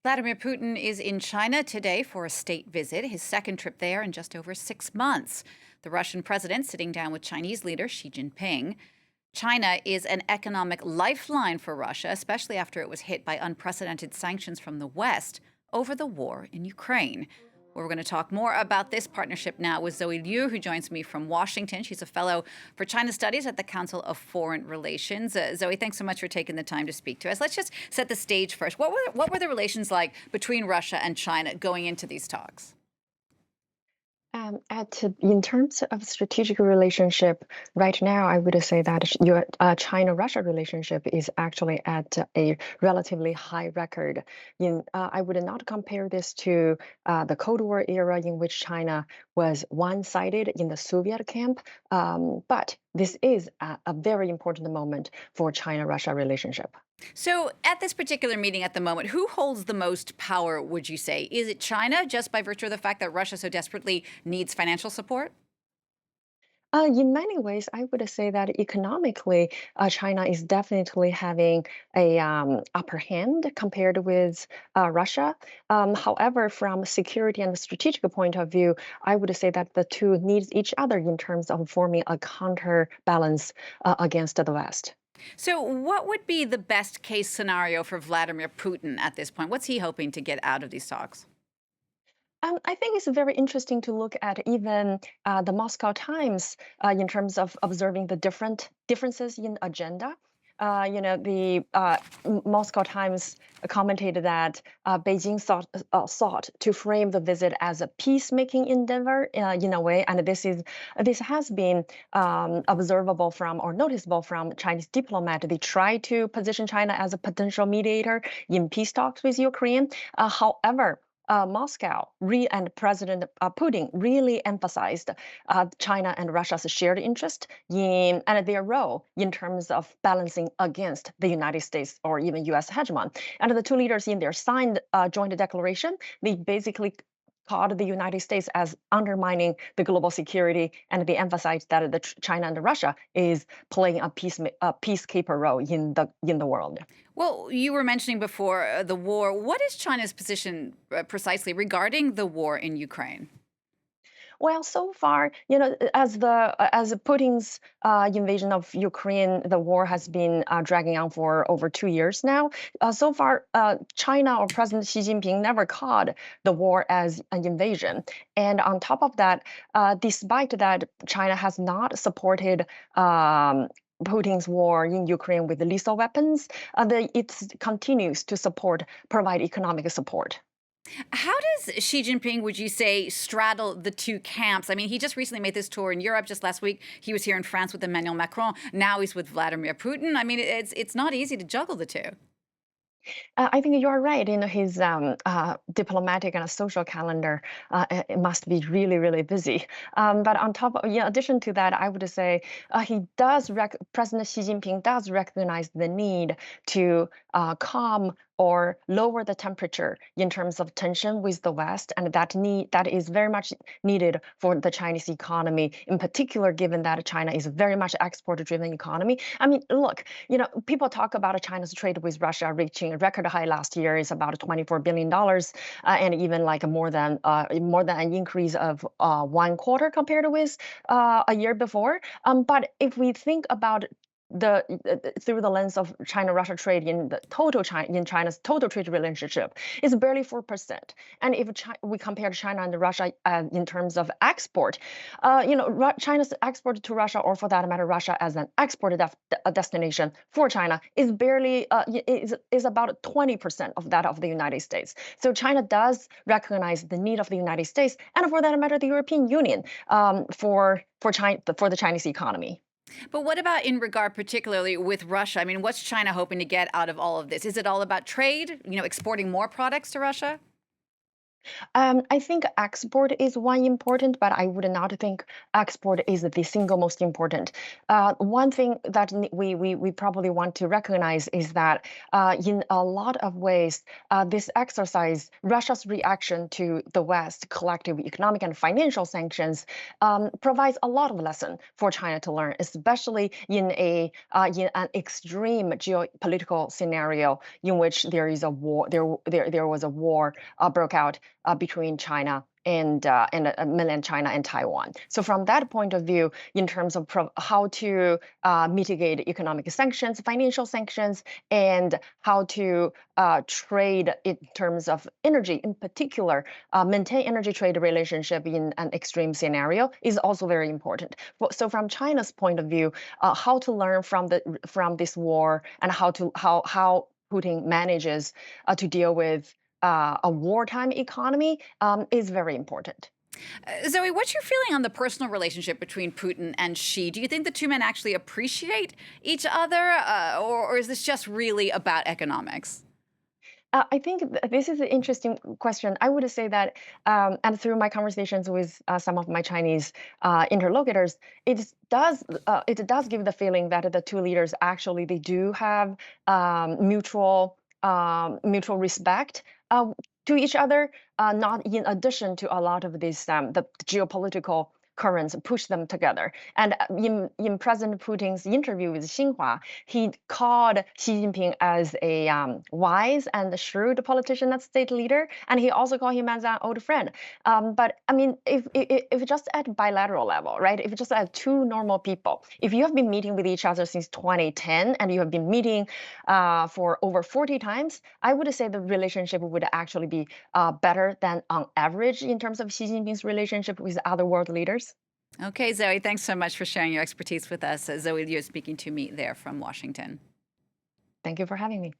Vladimir Putin is in China today for a state visit, his second trip there in just over 6 months. The Russian president sitting down with Chinese leader Xi Jinping. China is an economic lifeline for Russia, especially after it was hit by unprecedented sanctions from the West over the war in Ukraine. We're going to talk more about this partnership now with Zoe Liu, who joins me from Washington. She's a fellow for China Studies at the Council of Foreign Relations. Zoe, thanks so much for taking the time to speak to us. Let's just set the stage first. What were the relations like between Russia and China going into these talks? In terms of strategic relationship, right now, I would say that your China-Russia relationship is actually at a relatively high record. I would not compare this to the Cold War era in which China was one-sided in the Soviet camp, but this is a very important moment for China-Russia relationship. So, at this particular meeting at the moment, who holds the most power, would you say? Is it China, just by virtue of the fact that Russia so desperately needs financial support? In many ways, I would say that economically, China is definitely having a upper hand compared with Russia. However, from a security and strategic point of view, I would say that the two needs each other in terms of forming a counterbalance against the West. So, what would be the best case scenario for Vladimir Putin at this point? What's he hoping to get out of these talks? I think it's very interesting to look at even the Moscow Times in terms of observing the differences in agenda. The Moscow Times commented that Beijing sought to frame the visit as a peacemaking endeavor in a way, and this has been observable from or noticeable from Chinese diplomat. They try to position China as a potential mediator in peace talks with Ukraine. However, Moscow and President Putin really emphasized China and Russia's shared interest in and their role in terms of balancing against the United States or even U.S. hegemon. And the two leaders in their signed joint declaration, they basically called the United States as undermining the global security, and they emphasized that China and Russia is playing a peacekeeper role in the world. Well, you were mentioning before the war. What is China's position precisely regarding the war in Ukraine? Well, so far, as Putin's invasion of Ukraine, the war has been dragging on for over 2 years now. So far, China or President Xi Jinping never called the war as an invasion. And on top of that, despite that, China has not supported. Putin's war in Ukraine with lethal weapons, it continues to provide economic support. How does Xi Jinping, would you say, straddle the two camps? I mean, he just recently made this tour in Europe. Just last week, he was here in France with Emmanuel Macron. Now he's with Vladimir Putin. I mean, it's not easy to juggle the two. I think you are right. His diplomatic and social calendar it must be really, really busy. But in addition to that, I would say President Xi Jinping does recognize the need to calm or lower the temperature in terms of tension with the West, and that is very much needed for the Chinese economy, in particular, given that China is a very much export-driven economy. I mean, look, people talk about China's trade with Russia reaching a record high last year is about $24 billion, and even like more than an increase of 1/4 compared with a year before. But if we think about through the lens of China-Russia trade in China's total trade relationship is barely 4%. And if we compare China and Russia in terms of export, China's export to Russia, or for that matter, Russia as an export destination for China, is barely is about 20% of that of the United States. So China does recognize the need of the United States, and for that matter, the European Union for the Chinese economy. But what about in regard particularly with Russia? I mean, what's China hoping to get out of all of this? Is it all about trade, exporting more products to Russia? I think export is one important, but I would not think export is the single most important. One thing that we probably want to recognize is that in a lot of ways, this exercise, Russia's reaction to the West collective economic and financial sanctions, provides a lot of lesson for China to learn, especially in an extreme geopolitical scenario in which there is a war. There was a war broke out between China and mainland China and Taiwan. So from that point of view, in terms of how to mitigate economic sanctions, financial sanctions, and how to trade in terms of energy, in particular, maintain energy trade relationship in an extreme scenario is also very important. So from China's point of view, how to learn from this war and how Putin manages to deal with a wartime economy is very important. Zoe, what's your feeling on the personal relationship between Putin and Xi? Do you think the two men actually appreciate each other, or is this just really about economics? I think this is an interesting question. I would say that, and through my conversations with some of my Chinese interlocutors, it does give the feeling that the two leaders actually they do have mutual respect to each other, not in addition to a lot of these the geopolitical currents push them together. And in President Putin's interview with Xinhua, he called Xi Jinping as a wise and shrewd politician and state leader, and he also called him as an old friend. But I mean, if just at bilateral level, right? If just at two normal people, if you have been meeting with each other since 2010 and you have been meeting for over 40 times, I would say the relationship would actually be better than on average in terms of Xi Jinping's relationship with other world leaders. Okay, Zoe, thanks so much for sharing your expertise with us. Zoe Liu speaking to me there from Washington. Thank you for having me.